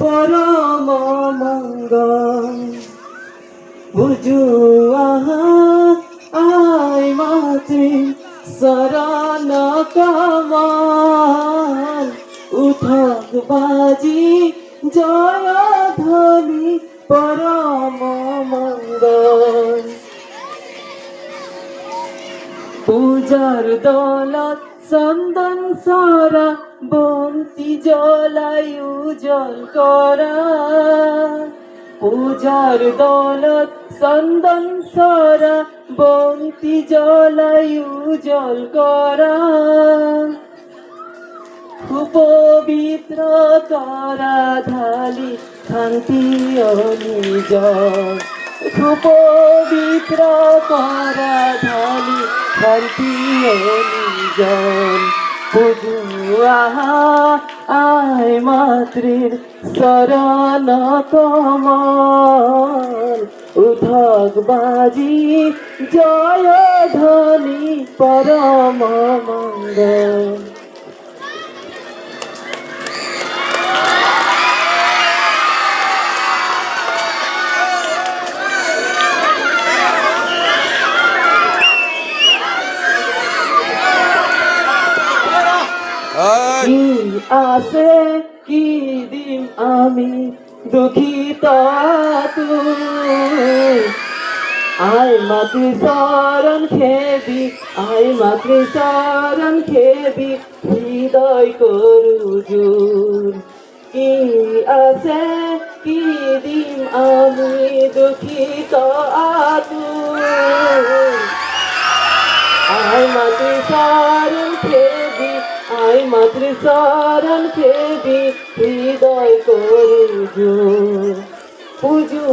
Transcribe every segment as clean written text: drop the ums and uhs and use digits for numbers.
পরম মঙ্গল বুঝু আয় মাতৃ শরণ কমল উঠক বাজি জয় ধ্বনি পরম মঙ্গল পূজার দৌলত চন্দন সরা বন্তি জ্বলাই উজ্জ্বল করা পূজার দৌলত চন্দন সরা বন্তি জ্বলাই উজ্জ্বল করা পবিত্র করা ঢালি শান্তি অনিজল পবিত্র করা ঢালি শান্তি অনিজল বুঝু আয় মাতৃর শরণ কমল উঠক বাজি জয় ধ্বনি পরম মঙ্গল। কি আছে কি দিন আমি দুঃখিত তুই আয় মাতৃ শরণ খেবি আয় মাতৃ শরণ খেবি হৃদয় করুজুর কি আছে কি দিন আমি দুঃখিত তুই আয় মাতৃ শরণ খেবি আয় মাতৃ শরণ খেবি হৃদয় করুজুর বুঝু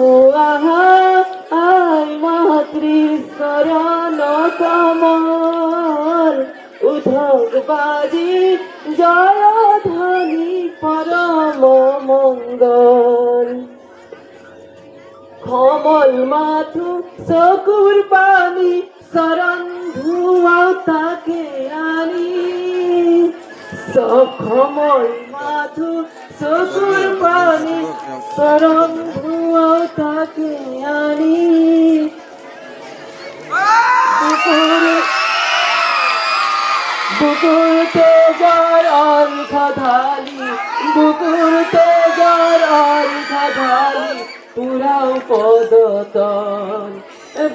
আয় মাতৃ শরণ কমল উঠক বাজি জয় ধ্বনি পরম মঙ্গল কমল মাথু চকুর পানি শরণ ধুয়া তাকে আনি কমল মাথু চকুর পানি শরণ ধুয়া তাকে আনি বুকুর তেজার অর্ঘ ঢালি বুকুর তেজার অর্ঘ ঢালি পুরাও পদতল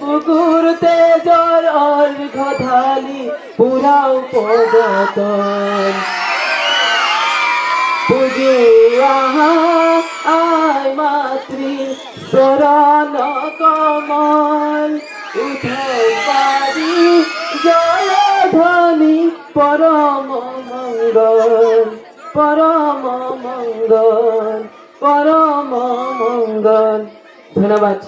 বুকুর তেজার অর্ঘ ঢালি পুরাও পদতল বুঝু আয় মাতৃ শরণ কমল উঠক বাজি জয় ধ্বনি পরম মঙ্গল পরম মঙ্গল পরম মঙ্গল। ধন্যবাদ।